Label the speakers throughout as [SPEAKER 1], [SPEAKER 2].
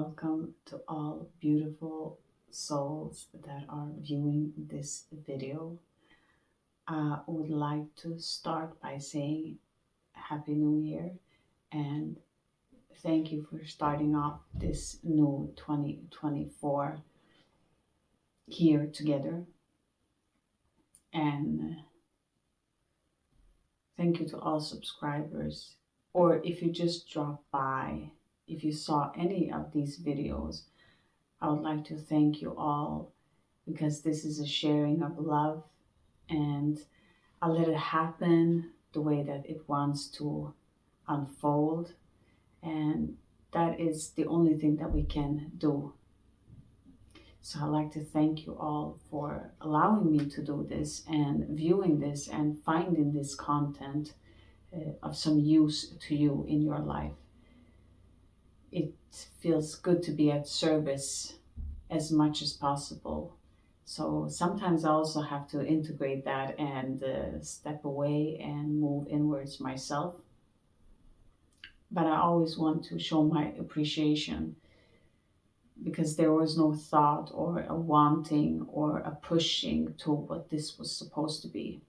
[SPEAKER 1] welcome to all beautiful souls that are viewing this video. I would like to start by saying Happy New Year and thank you for starting off this new 2024 here together. And thank you to all subscribers, or if you just dropped by, if you saw any of these videos, I would like to thank you all because this is a sharing of love and I let it happen the way that it wants to unfold. And that is the only thing that we can do. So I'd like to thank you all for allowing me to do this and viewing this and finding this content of some use to you in your life. It feels good to be at service as much as possible. So sometimes I also have to integrate that and step away and move inwards myself. But I always want to show my appreciation because there was no thought or a wanting or a pushing to what this was supposed to be.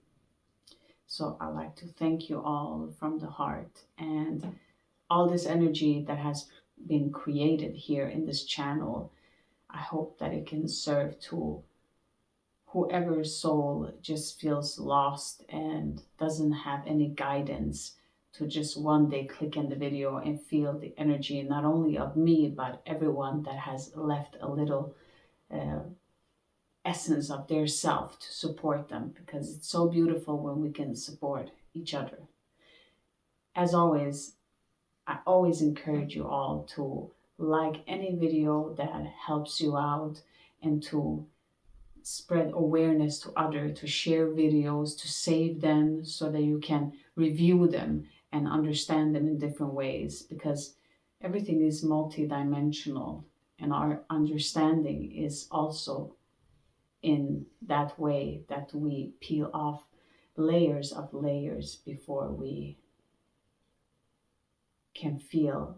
[SPEAKER 1] So I like to thank you all from the heart and all this energy that has been created here in this channel. I hope that it can serve to whoever's soul just feels lost and doesn't have any guidance to just one day click in the video and feel the energy not only of me but everyone that has left a little essence of their self to support them, because it's so beautiful when we can support each other. As always, I always encourage you all to like any video that helps you out and to spread awareness to others, to share videos, to save them so that you can review them and understand them in different ways, because everything is multidimensional and our understanding is also in that way that we peel off layers of layers before we can feel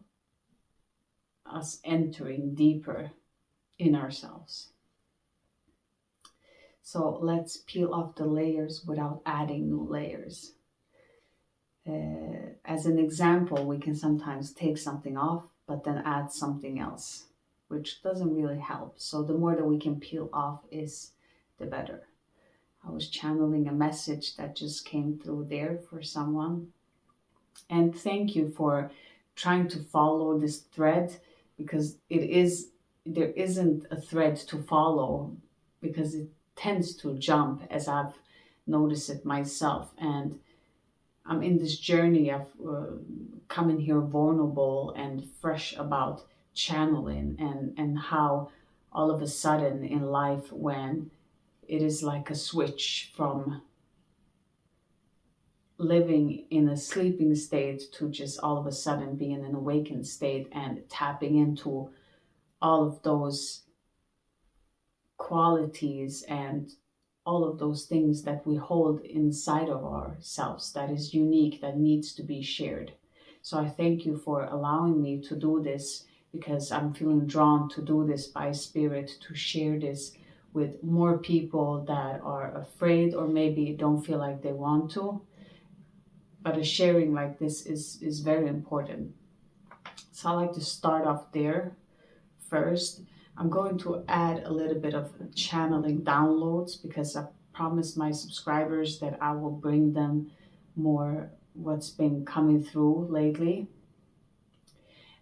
[SPEAKER 1] us entering deeper in ourselves. So let's peel off the layers without adding new layers. As an example, we can sometimes take something off, but then add something else, which doesn't really help. So the more that we can peel off is the better. I was channeling a message that just came through there for someone. And thank you for trying to follow this thread, because there isn't a thread to follow because it tends to jump, as I've noticed it myself. And I'm in this journey of coming here vulnerable and fresh about channeling and how all of a sudden in life, when it is like a switch from living in a sleeping state to just all of a sudden being in an awakened state and tapping into all of those qualities and all of those things that we hold inside of ourselves that is unique, that needs to be shared. So I thank you for allowing me to do this, because I'm feeling drawn to do this by spirit, to share this with more people that are afraid or maybe don't feel like they want to. But a sharing like this is very important. So I like to start off there first. I'm going to add a little bit of channeling downloads because I promised my subscribers that I will bring them more what's been coming through lately.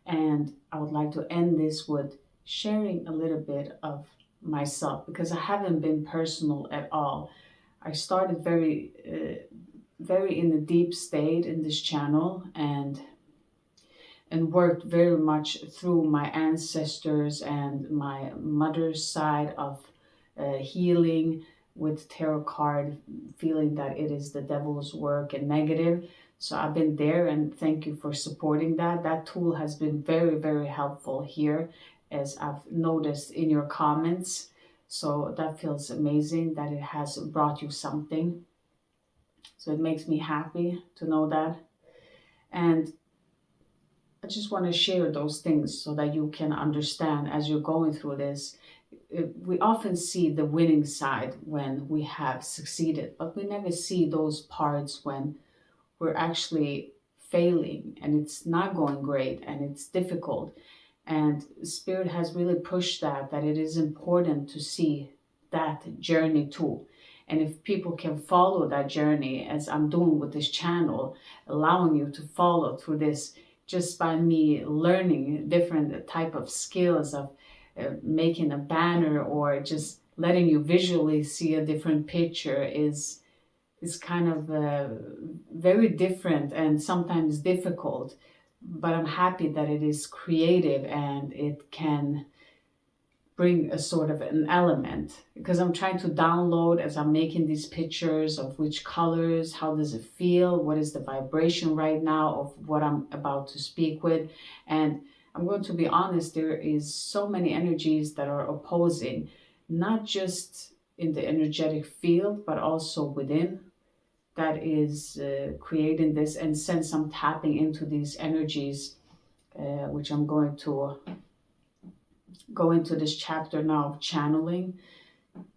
[SPEAKER 1] And I would like to end this with sharing a little bit of myself, because I haven't been personal at all. I started very in a deep state in this channel and worked very much through my ancestors and my mother's side of healing with tarot card, feeling that it is the devil's work and negative. So I've been there, and thank you for supporting that. That tool has been very, very helpful here, as I've noticed in your comments. So that feels amazing that it has brought you something. So it makes me happy to know that. And I just want to share those things so that you can understand as you're going through this. We often see the winning side when we have succeeded, but we never see those parts when we're actually failing and it's not going great and it's difficult. And Spirit has really pushed that it is important to see that journey too. And if people can follow that journey, as I'm doing with this channel, allowing you to follow through this just by me learning different type of skills of making a banner or just letting you visually see a different picture is kind of very different and sometimes difficult, but I'm happy that it is creative and it can bring a sort of an element, because I'm trying to download as I'm making these pictures of which colors, how does it feel, what is the vibration right now of what I'm about to speak with. And I'm going to be honest, there is so many energies that are opposing, not just in the energetic field, but also within, that is creating this. And since I'm tapping into these energies, which I'm going to go into this chapter now of channeling,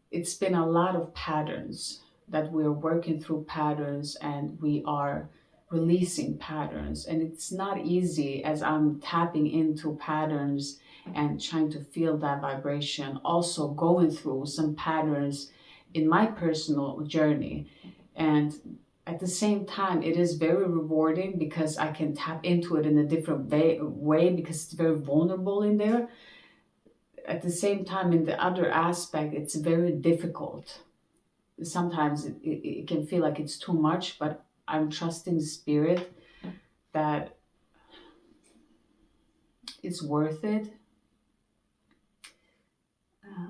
[SPEAKER 1] it's been a lot of patterns that we're working through patterns and we are releasing patterns. And it's not easy as I'm tapping into patterns and trying to feel that vibration, also going through some patterns in my personal journey. And at the same time, it is very rewarding because I can tap into it in a different way because it's very vulnerable in there. At the same time, in the other aspect, it's very difficult. Sometimes it can feel like it's too much, but I'm trusting Spirit that it's worth it.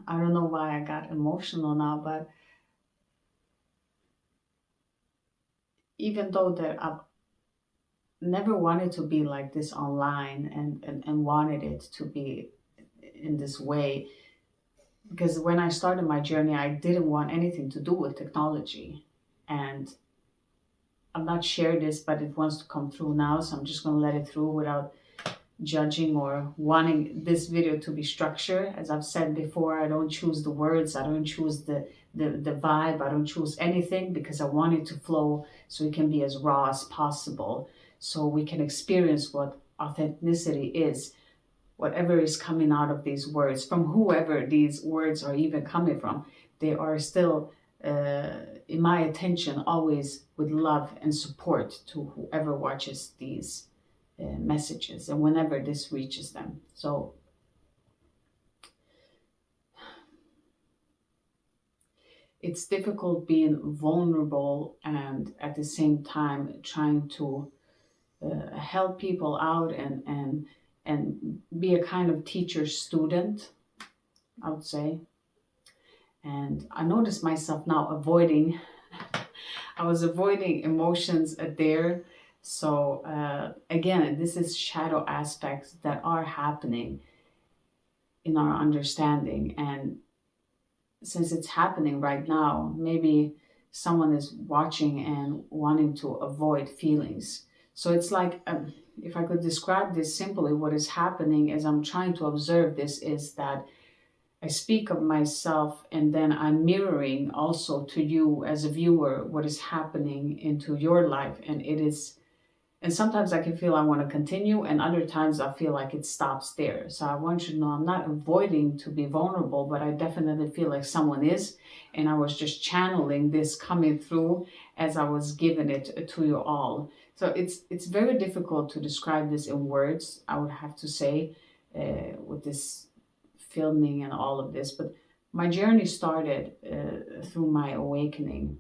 [SPEAKER 1] I don't know why I got emotional now, but even though that I've never wanted to be like this online and wanted it to be in this way, because when I started my journey, I didn't want anything to do with technology. And I'm not sharing this, but it wants to come through now, so I'm just going to let it through without judging or wanting this video to be structured. As I've said before, I don't choose the words, I don't choose the vibe, I don't choose anything, because I want it to flow so it can be as raw as possible, so we can experience what authenticity is, whatever is coming out of these words, from whoever these words are even coming from. They are still in my attention, always with love and support to whoever watches these messages and whenever this reaches them. So it's difficult being vulnerable and at the same time trying to help people out and be a kind of teacher student, I would say. And I noticed myself now avoiding I was avoiding emotions there. So again, this is shadow aspects that are happening in our understanding. And since it's happening right now, maybe someone is watching and wanting to avoid feelings. So it's like, if I could describe this simply, what is happening as I'm trying to observe this is that I speak of myself and then I'm mirroring also to you as a viewer what is happening into your life. And sometimes I can feel I want to continue, and other times I feel like it stops there. So I want you to know I'm not avoiding to be vulnerable, but I definitely feel like someone is. And I was just channeling this coming through as I was giving it to you all. So it's very difficult to describe this in words, I would have to say, with this filming and all of this. But my journey started through my awakening.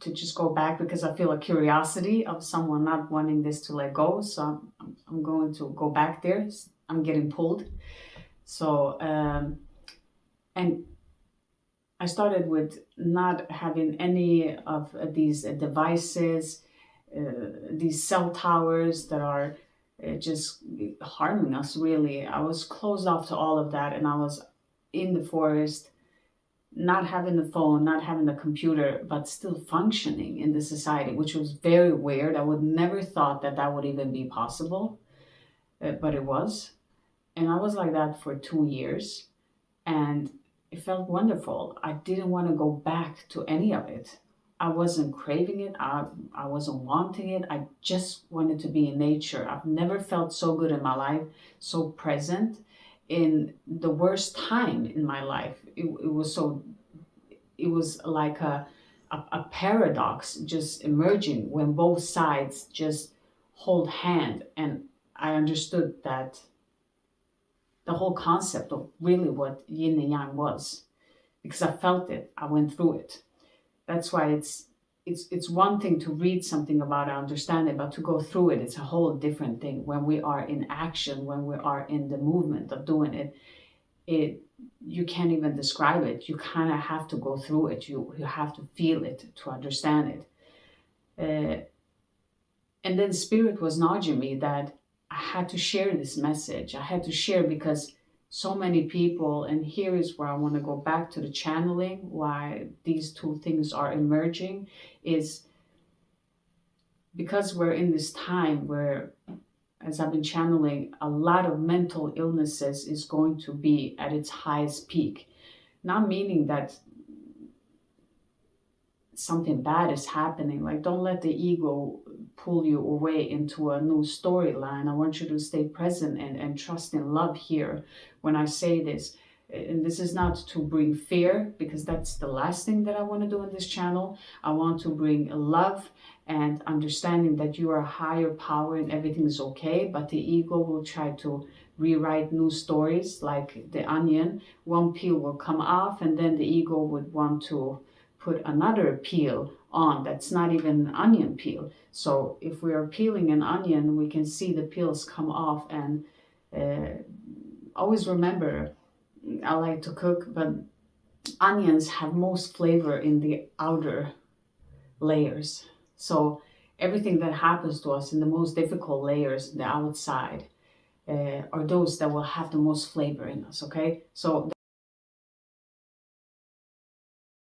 [SPEAKER 1] To just go back, because I feel a curiosity of someone not wanting this to let go. So I'm going to go back there. I'm getting pulled. So, and I started with not having any of these devices, these cell towers that are just harming us, really. I was closed off to all of that, and I was in the forest, not having the phone, not having the computer, but still functioning in the society, which was very weird. I would never thought that that would even be possible, but it was. And I was like that for 2 years, and it felt wonderful. I didn't want to go back to any of it. I wasn't craving it. I wasn't wanting it. I just wanted to be in nature. I've never felt so good in my life, so present in the worst time in my life. It was like a paradox just emerging when both sides just hold hand. And I understood that the whole concept of really what yin and yang was, because I felt it, I went through it. That's why it's one thing to read something about it, understand it, but to go through it, it's a whole different thing. When we are in action, when we are in the movement of doing it, you can't even describe it. You kind of have to go through it. You have to feel it to understand it. And then Spirit was nudging me that I had to share this message. I had to share because so many people, and here is where I want to go back to the channeling, why these two things are emerging, is because we're in this time where, as I've been channeling, a lot of mental illnesses is going to be at its highest peak. Not meaning that something bad is happening. Like, don't let the ego pull you away into a new storyline. I want you to stay present and trust in love here when I say this. And this is not to bring fear, because that's the last thing that I want to do on this channel. I want to bring love and understanding that you are a higher power and everything is okay, but the ego will try to rewrite new stories like the onion. One peel will come off and then the ego would want to put another peel on that's not even an onion peel. So if we are peeling an onion, we can see the peels come off. And always remember, I like to cook, but onions have most flavor in the outer layers. So everything that happens to us in the most difficult layers, the outside, are those that will have the most flavor in us, okay? So